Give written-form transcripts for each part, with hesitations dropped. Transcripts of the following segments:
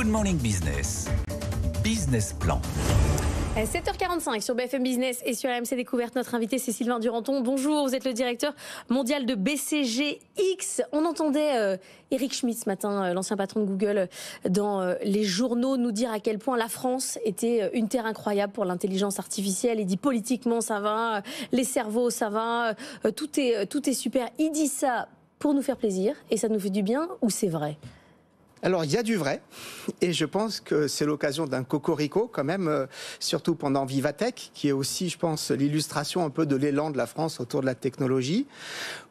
Good Morning Business. Business Plan. 7h45 sur BFM Business et sur RMC Découverte. Notre invité, c'est Sylvain Duranton. Bonjour, vous êtes le directeur mondial de BCGX. On entendait Eric Schmidt ce matin, l'ancien patron de Google, dans les journaux nous dire à quel point la France était une terre incroyable pour l'intelligence artificielle. Il dit politiquement ça va, les cerveaux ça va, tout est super. Il dit ça pour nous faire plaisir et ça nous fait du bien, ou c'est vrai ? Alors, il y a du vrai, et je pense que c'est l'occasion d'un cocorico quand même, surtout pendant Vivatech, qui est aussi, je pense, l'illustration un peu de l'élan de la France autour de la technologie.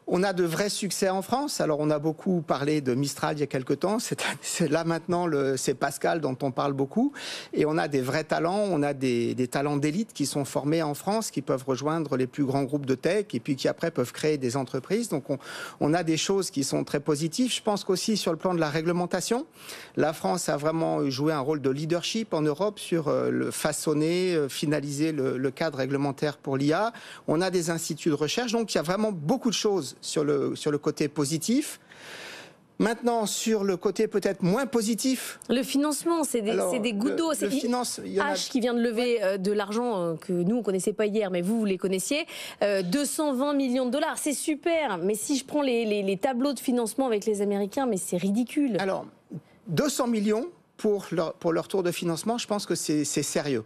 On a de vrais succès en France. Alors, on a beaucoup parlé de Mistral il y a quelques temps. C'est là maintenant, c'est Pascal dont on parle beaucoup. Et on a des vrais talents. On a des talents d'élite qui sont formés en France, qui peuvent rejoindre les plus grands groupes de tech et puis qui après peuvent créer des entreprises. Donc, on a des choses qui sont très positives. Je pense qu'aussi sur le plan de la réglementation, la France a vraiment joué un rôle de leadership en Europe sur le façonner, finaliser le cadre réglementaire pour l'IA. On a des instituts de recherche. Donc, il y a vraiment beaucoup de choses sur le côté positif. Maintenant, sur le côté peut-être moins positif... Le financement, c'est des gouttes d'eau. C'est H qui vient de lever de l'argent que nous, on ne connaissait pas hier, mais vous les connaissiez. 220 millions de dollars, c'est super. Mais si je prends les tableaux de financement avec les Américains, mais c'est ridicule. Alors, 200 millions pour leur tour de financement, je pense que c'est sérieux.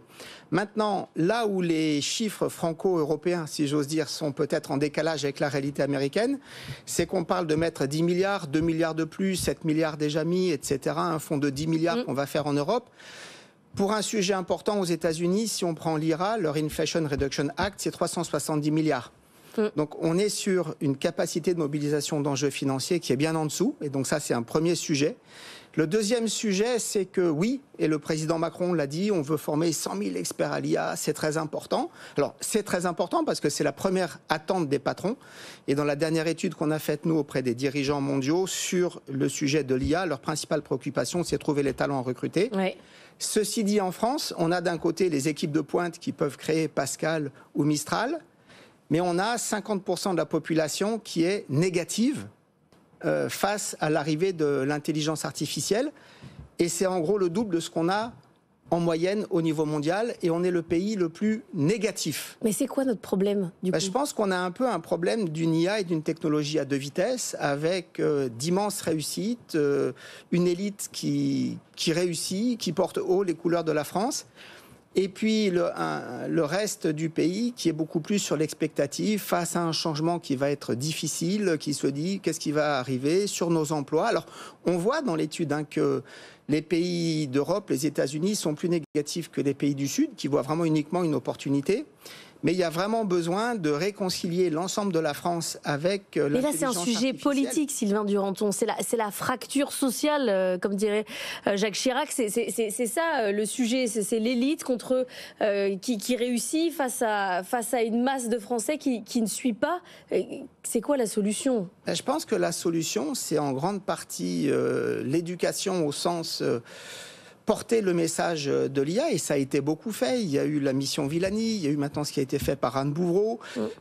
Maintenant, là où les chiffres franco-européens, si j'ose dire, sont peut-être en décalage avec la réalité américaine, c'est qu'on parle de mettre 10 milliards, 2 milliards de plus, 7 milliards déjà mis, etc., un fonds de 10 milliards qu'on va faire en Europe. Pour un sujet important aux États-Unis, si on prend l'IRA, leur Inflation Reduction Act, c'est 370 milliards. Donc on est sur une capacité de mobilisation d'enjeux financiers qui est bien en dessous, et donc ça c'est un premier sujet. Le deuxième sujet, c'est que oui, et le président Macron l'a dit, on veut former 100 000 experts à l'IA, c'est très important. Alors c'est très important parce que c'est la première attente des patrons, et dans la dernière étude qu'on a faite nous auprès des dirigeants mondiaux sur le sujet de l'IA, leur principale préoccupation c'est de trouver les talents à recruter. Oui. Ceci dit, en France, on a d'un côté les équipes de pointe qui peuvent créer Pascal ou Mistral, mais on a 50% de la population qui est négative face à l'arrivée de l'intelligence artificielle. Et c'est en gros le double de ce qu'on a en moyenne au niveau mondial. Et on est le pays le plus négatif. Mais c'est quoi notre problème, du coup ? Je pense qu'on a un peu un problème d'une IA et d'une technologie à deux vitesses, avec d'immenses réussites, une élite qui réussit, qui porte haut les couleurs de la France. Et puis le reste du pays qui est beaucoup plus sur l'expectative face à un changement qui va être difficile, qui se dit qu'est-ce qui va arriver sur nos emplois. Alors on voit dans l'étude que les pays d'Europe, les États-Unis sont plus négatifs que les pays du Sud qui voient vraiment uniquement une opportunité. Mais il y a vraiment besoin de réconcilier l'ensemble de la France avec l'intelligence artificielle. Mais là, c'est un sujet politique, Sylvain Duranton. C'est la fracture sociale, comme dirait Jacques Chirac. C'est ça le sujet. C'est l'élite qui réussit face à une masse de Français qui ne suit pas. C'est quoi la solution ? Je pense que la solution, c'est en grande partie l'éducation au sens... porter le message de l'IA, et ça a été beaucoup fait. Il y a eu la mission Villani, il y a eu maintenant ce qui a été fait par Anne Bouvreau.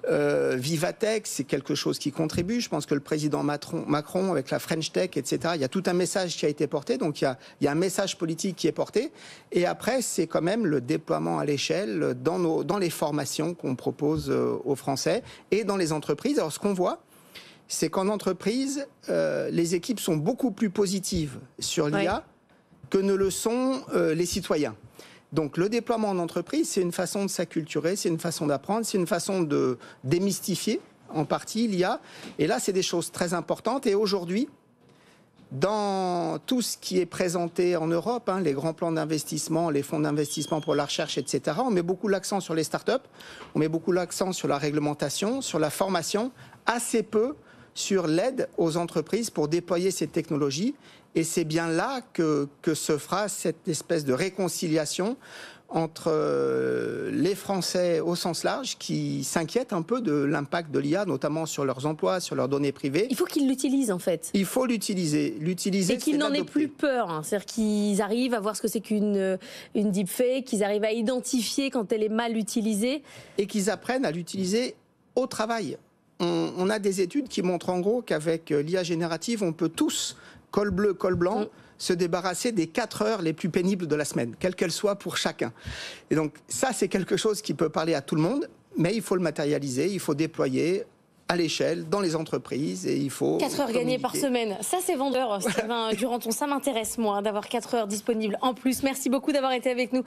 Vivatech, c'est quelque chose qui contribue. Je pense que le président Macron, avec la French Tech, etc., il y a tout un message qui a été porté. Donc il y a un message politique qui est porté. Et après, c'est quand même le déploiement à l'échelle dans les formations qu'on propose aux Français et dans les entreprises. Alors ce qu'on voit, c'est qu'en entreprise, les équipes sont beaucoup plus positives sur l'IA que ne le sont les citoyens. Donc le déploiement en entreprise, c'est une façon de s'acculturer, c'est une façon d'apprendre, c'est une façon de démystifier en partie l'IA. Et là, c'est des choses très importantes. Et aujourd'hui, dans tout ce qui est présenté en Europe, les grands plans d'investissement, les fonds d'investissement pour la recherche, etc., on met beaucoup l'accent sur les startups, on met beaucoup l'accent sur la réglementation, sur la formation, assez peu sur l'aide aux entreprises pour déployer ces technologies. Et c'est bien là que se fera cette espèce de réconciliation entre les Français au sens large qui s'inquiètent un peu de l'impact de l'IA, notamment sur leurs emplois, sur leurs données privées. Il faut qu'ils l'utilisent en fait. Il faut l'utiliser. Et qu'ils n'en aient plus peur. C'est-à-dire qu'ils arrivent à voir ce que c'est qu'une deepfake, qu'ils arrivent à identifier quand elle est mal utilisée. Et qu'ils apprennent à l'utiliser au travail. On a des études qui montrent en gros qu'avec l'IA générative, on peut tous, col bleu, col blanc, se débarrasser des 4 heures les plus pénibles de la semaine, quelles qu'elles soient pour chacun. Et donc ça, c'est quelque chose qui peut parler à tout le monde, mais il faut le matérialiser, il faut déployer à l'échelle, dans les entreprises, et il faut... 4 heures gagnées par semaine, ça c'est vendeur, Sylvain Duranton, ça m'intéresse moi, d'avoir 4 heures disponibles en plus. Merci beaucoup d'avoir été avec nous.